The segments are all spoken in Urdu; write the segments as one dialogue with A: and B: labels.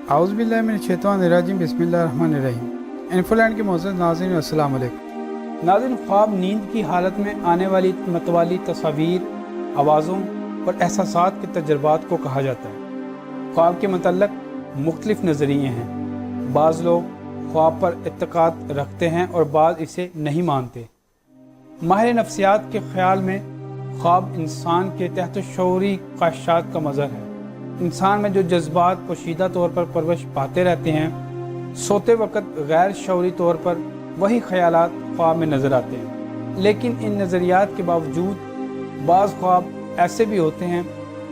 A: اعوذ باللہ من الشیطان الرجیم بسم اللہ الرحمن الرحیم۔ انفولینڈ کے معزز ناظرین السلام علیکم۔ ناظرین، خواب نیند کی حالت میں آنے والی متوالی تصاویر، آوازوں اور احساسات کے تجربات کو کہا جاتا ہے۔ خواب کے متعلق مختلف نظریے ہیں۔ بعض لوگ خواب پر اعتقاد رکھتے ہیں اور بعض اسے نہیں مانتے۔ ماہر نفسیات کے خیال میں خواب انسان کے تحت شعوری خواہشات کا مظہر ہے۔ انسان میں جو جذبات پوشیدہ طور پر پرورش پاتے رہتے ہیں، سوتے وقت غیر شعوری طور پر وہی خیالات خواب میں نظر آتے ہیں۔ لیکن ان نظریات کے باوجود بعض خواب ایسے بھی ہوتے ہیں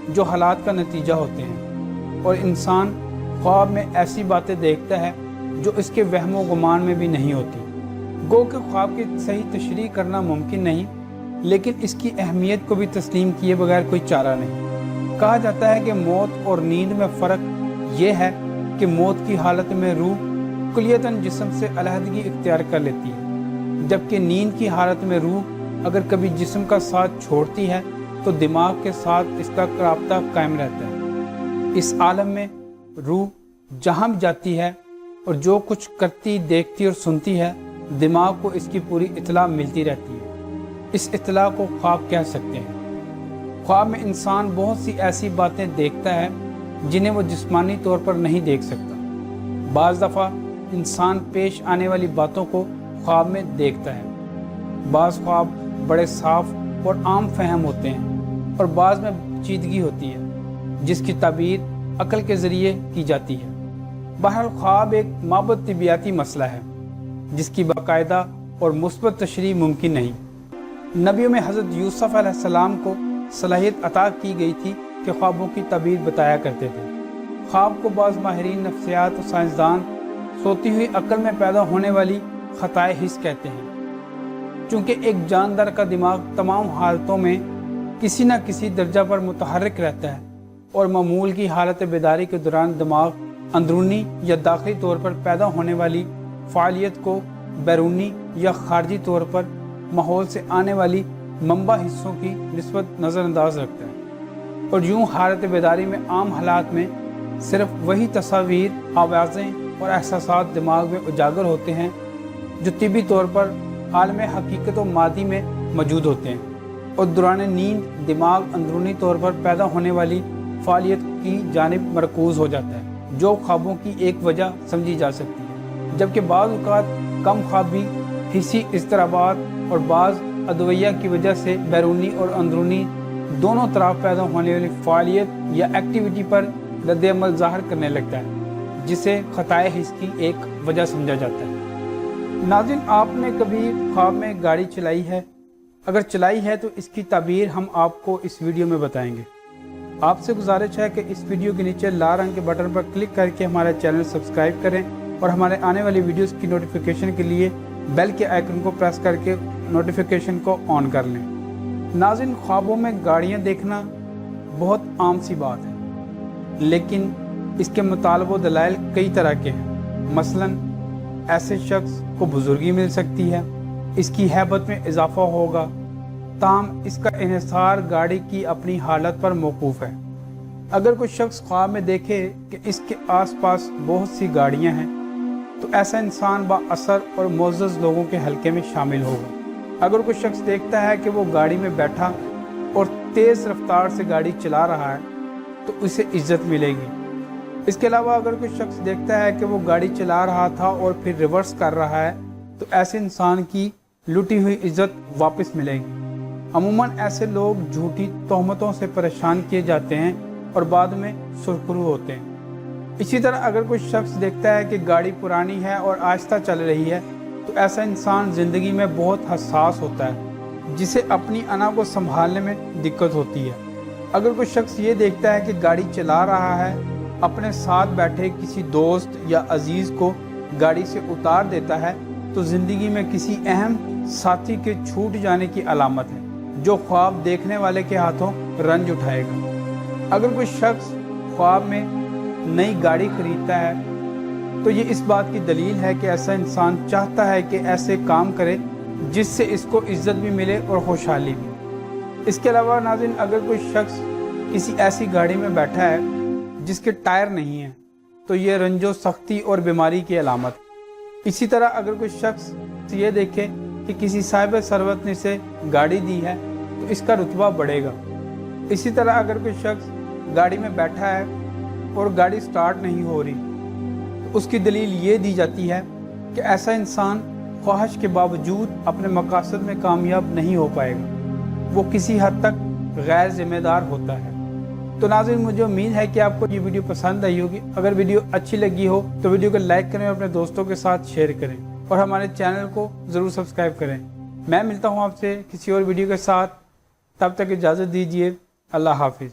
A: جو حالات کا نتیجہ ہوتے ہیں، اور انسان خواب میں ایسی باتیں دیکھتا ہے جو اس کے وہم و گمان میں بھی نہیں ہوتی۔ گو کہ خواب کی صحیح تشریح کرنا ممکن نہیں، لیکن اس کی اہمیت کو بھی تسلیم کیے بغیر کوئی چارہ نہیں۔ کہا جاتا ہے کہ موت اور نیند میں فرق یہ ہے کہ موت کی حالت میں روح کلیتاً جسم سے علیحدگی اختیار کر لیتی ہے، جبکہ نیند کی حالت میں روح اگر کبھی جسم کا ساتھ چھوڑتی ہے تو دماغ کے ساتھ اس کا رابطہ قائم رہتا ہے۔ اس عالم میں روح جہاں بھی جاتی ہے اور جو کچھ کرتی، دیکھتی اور سنتی ہے، دماغ کو اس کی پوری اطلاع ملتی رہتی ہے۔ اس اطلاع کو خواب کہہ سکتے ہیں۔ خواب میں انسان بہت سی ایسی باتیں دیکھتا ہے جنہیں وہ جسمانی طور پر نہیں دیکھ سکتا۔ بعض دفعہ انسان پیش آنے والی باتوں کو خواب میں دیکھتا ہے۔ بعض خواب بڑے صاف اور عام فہم ہوتے ہیں اور بعض میں پیچیدگی ہوتی ہے جس کی تعبیر عقل کے ذریعے کی جاتی ہے۔ بہرحال خواب ایک مابعد طبیعیاتی مسئلہ ہے جس کی باقاعدہ اور مثبت تشریح ممکن نہیں۔ نبیوں میں حضرت یوسف علیہ السلام کو صلاحیت عطا کی گئی تھی کہ خوابوں کی تعبیر بتایا کرتے تھے۔ خواب کو بعض ماہرین نفسیات اور سائنسدان سوتی ہوئی عقل میں پیدا ہونے والی خطائے حس کہتے ہیں۔ چونکہ ایک جاندار کا دماغ تمام حالتوں میں کسی نہ کسی درجہ پر متحرک رہتا ہے، اور معمول کی حالت بیداری کے دوران دماغ اندرونی یا داخلی طور پر پیدا ہونے والی فعالیت کو بیرونی یا خارجی طور پر ماحول سے آنے والی منبع حصوں کی نسبت نظر انداز رکھتا ہے، اور یوں حالت بیداری میں عام حالات میں صرف وہی تصاویر، آوازیں اور احساسات دماغ میں اجاگر ہوتے ہیں جو طبی طور پر عالم حقیقت و مادی میں موجود ہوتے ہیں، اور دوران نیند دماغ اندرونی طور پر پیدا ہونے والی فعالیت کی جانب مرکوز ہو جاتا ہے جو خوابوں کی ایک وجہ سمجھی جا سکتی ہے۔ جبکہ بعض اوقات کم خوابی، حسی اضطرابات اور بعض ادویہ کی وجہ سے بیرونی اور اندرونی دونوں طرف پیدا ہونے والی فعالیت یا ایکٹیویٹی پر رد عمل ظاہر کرنے لگتا ہے، جسے خطائے حس کی ایک وجہ سمجھا جاتا ہے۔ ناظرین، آپ نے کبھی خواب میں گاڑی چلائی ہے؟ اگر چلائی ہے تو اس کی تعبیر ہم آپ کو اس ویڈیو میں بتائیں گے۔ آپ سے گزارش ہے کہ اس ویڈیو کے نیچے لال رنگ کے بٹن پر کلک کر کے ہمارا چینل سبسکرائب کریں اور ہمارے آنے والی ویڈیوز کی نوٹیفیکیشن کے لیے بیل کے آئیکن کو پریس کر کے نوٹیفیکیشن کو آن کر لیں۔ ناظرین، خوابوں میں گاڑیاں دیکھنا بہت عام سی بات ہے، لیکن اس کے مطالب و دلائل کئی طرح کے ہیں۔ مثلاً ایسے شخص کو بزرگی مل سکتی ہے، اس کی ہیبت میں اضافہ ہوگا، تاہم اس کا انحصار گاڑی کی اپنی حالت پر موقوف ہے۔ اگر کوئی شخص خواب میں دیکھے کہ اس کے آس پاس بہت سی گاڑیاں ہیں تو ایسا انسان با اثر اور معزز لوگوں کے حلقے میں شامل ہوگا۔ اگر کوئی شخص دیکھتا ہے کہ وہ گاڑی میں بیٹھا اور تیز رفتار سے گاڑی چلا رہا ہے تو اسے عزت ملے گی۔ اس کے علاوہ اگر کوئی شخص دیکھتا ہے کہ وہ گاڑی چلا رہا تھا اور پھر ریورس کر رہا ہے تو ایسے انسان کی لوٹی ہوئی عزت واپس ملے گی۔ عموماً ایسے لوگ جھوٹی تہمتوں سے پریشان کیے جاتے ہیں اور بعد میں سرخرو ہوتے ہیں۔ اسی طرح اگر کوئی شخص دیکھتا ہے کہ گاڑی پرانی ہے اور آہستہ چل رہی ہے تو ایسا انسان زندگی میں بہت حساس ہوتا ہے، جسے اپنی انا کو سنبھالنے میں دقت ہوتی ہے۔ اگر کوئی شخص یہ دیکھتا ہے کہ گاڑی چلا رہا ہے، اپنے ساتھ بیٹھے کسی دوست یا عزیز کو گاڑی سے اتار دیتا ہے تو زندگی میں کسی اہم ساتھی کے چھوٹ جانے کی علامت ہے جو خواب دیکھنے والے کے ہاتھوں رنج اٹھائے گا۔ اگر کوئی شخص خواب میں نئی گاڑی خریدتا ہے تو یہ اس بات کی دلیل ہے کہ ایسا انسان چاہتا ہے کہ ایسے کام کرے جس سے اس کو عزت بھی ملے اور خوشحالی بھی۔ اس کے علاوہ ناظرین، اگر کوئی شخص کسی ایسی گاڑی میں بیٹھا ہے جس کے ٹائر نہیں ہیں تو یہ رنج و سختی اور بیماری کی علامت۔ اسی طرح اگر کوئی شخص یہ دیکھے کہ کسی صاحب ثروت نے اسے گاڑی دی ہے تو اس کا رتبہ بڑھے گا۔ اسی طرح اگر کوئی شخص گاڑی میں بیٹھا ہے اور گاڑی سٹارٹ نہیں ہو رہی تو اس کی دلیل یہ دی جاتی ہے کہ ایسا انسان خواہش کے باوجود اپنے مقاصد میں کامیاب نہیں ہو پائے گا، وہ کسی حد تک غیر ذمہ دار ہوتا ہے۔ تو ناظرین، مجھے امید ہے کہ آپ کو یہ ویڈیو پسند آئی ہوگی۔ اگر ویڈیو اچھی لگی ہو تو ویڈیو کو لائک کریں اور اپنے دوستوں کے ساتھ شیئر کریں اور ہمارے چینل کو ضرور سبسکرائب کریں۔ میں ملتا ہوں آپ سے کسی اور ویڈیو کے ساتھ، تب تک اجازت دیجیے۔ اللہ حافظ۔